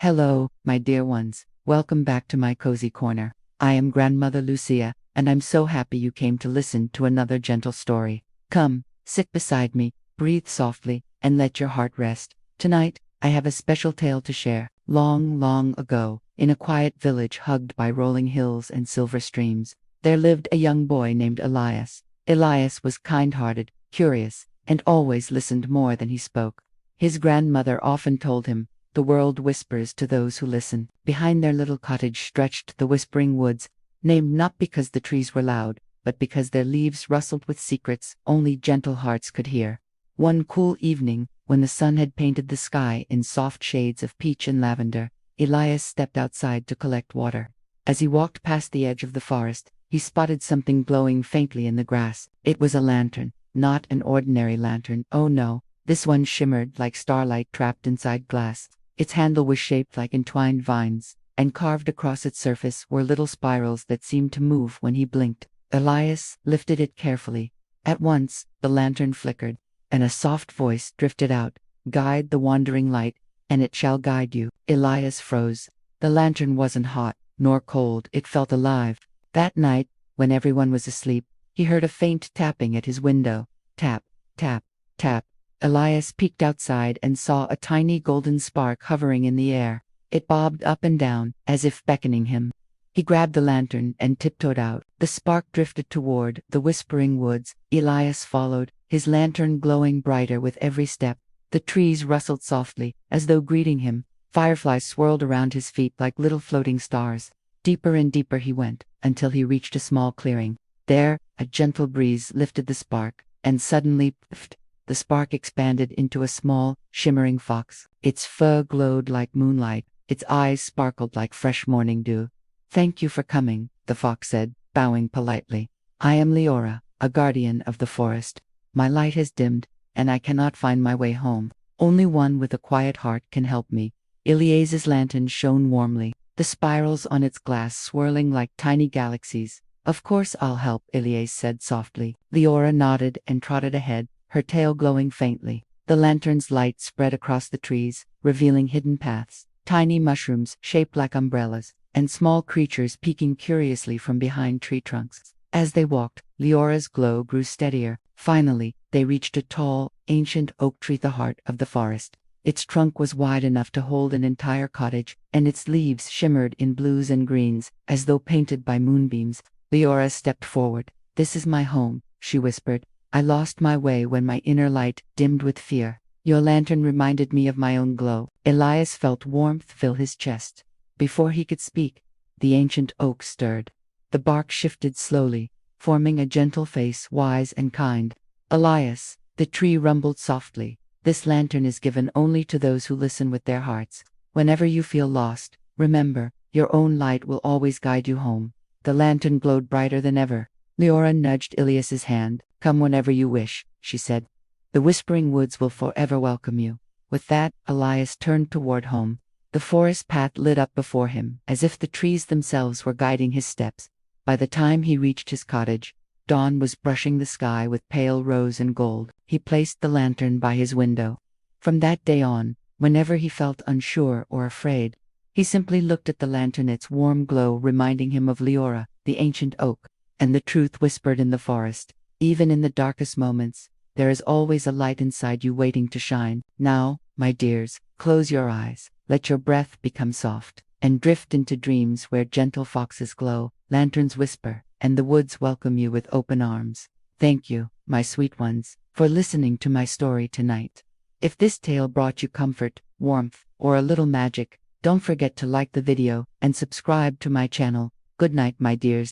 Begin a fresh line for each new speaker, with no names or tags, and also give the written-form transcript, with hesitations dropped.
Hello, my dear ones. Welcome back to my cozy corner. I am Grandmother Lucia, and I'm so happy you came to listen to another gentle story. Come, sit beside me, breathe softly, and let your heart rest. Tonight, I have a special tale to share. Long, long ago, in a quiet village hugged by rolling hills and silver streams, there lived a young boy named Elias. Elias was kind-hearted, curious, and always listened more than he spoke. His grandmother often told him, "The world whispers to those who listen." Behind their little cottage stretched the whispering woods, named not because the trees were loud, but because their leaves rustled with secrets only gentle hearts could hear. One cool evening, when the sun had painted the sky in soft shades of peach and lavender, Elias stepped outside to collect water. As he walked past the edge of the forest, he spotted something glowing faintly in the grass. It was a lantern, not an ordinary lantern. Oh no, this one shimmered like starlight trapped inside glass. Its handle was shaped like entwined vines, and carved across its surface were little spirals that seemed to move when he blinked. Elias lifted it carefully. At once, the lantern flickered, and a soft voice drifted out, "Guide the wandering light, and it shall guide you." Elias froze. The lantern wasn't hot, nor cold, it felt alive. That night, when everyone was asleep, he heard a faint tapping at his window. Tap, tap, tap. Elias peeked outside and saw a tiny golden spark hovering in the air. It bobbed up and down, as if beckoning him. He grabbed the lantern and tiptoed out. The spark drifted toward the whispering woods. Elias followed, his lantern glowing brighter with every step. The trees rustled softly, as though greeting him. Fireflies swirled around his feet like little floating stars. Deeper and deeper he went, until he reached a small clearing. There, a gentle breeze lifted the spark, and suddenly, pfft, the spark expanded into a small, shimmering fox. Its fur glowed like moonlight, its eyes sparkled like fresh morning dew. "Thank you for coming," the fox said, bowing politely. "I am Liora, a guardian of the forest. My light has dimmed, and I cannot find my way home. Only one with a quiet heart can help me." Elias's lantern shone warmly, the spirals on its glass swirling like tiny galaxies. "Of course I'll help," Elias said softly. Liora nodded and trotted ahead, her tail glowing faintly. The lantern's light spread across the trees, revealing hidden paths, tiny mushrooms shaped like umbrellas, and small creatures peeking curiously from behind tree trunks. As they walked, Liora's glow grew steadier. Finally, they reached a tall, ancient oak tree, the heart of the forest. Its trunk was wide enough to hold an entire cottage, and its leaves shimmered in blues and greens, as though painted by moonbeams. Liora stepped forward. "This is my home," she whispered. "I lost my way when my inner light dimmed with fear. Your lantern reminded me of my own glow." Elias felt warmth fill his chest. Before he could speak, the ancient oak stirred. The bark shifted slowly, forming a gentle face, wise and kind. "Elias," the tree rumbled softly, "this lantern is given only to those who listen with their hearts. Whenever you feel lost, remember, your own light will always guide you home." The lantern glowed brighter than ever. Liora nudged Elias's hand. "Come whenever you wish," she said. "The whispering woods will forever welcome you." With that, Elias turned toward home. The forest path lit up before him, as if the trees themselves were guiding his steps. By the time he reached his cottage, dawn was brushing the sky with pale rose and gold. He placed the lantern by his window. From that day on, whenever he felt unsure or afraid, he simply looked at the lantern, its warm glow reminding him of Liora, the ancient oak. And the truth whispered in the forest, even in the darkest moments, there is always a light inside you waiting to shine. Now, my dears, close your eyes, let your breath become soft, and drift into dreams where gentle foxes glow, lanterns whisper, and the woods welcome you with open arms. Thank you, my sweet ones, for listening to my story tonight. If this tale brought you comfort, warmth, or a little magic, don't forget to like the video and subscribe to my channel. Good night, my dears.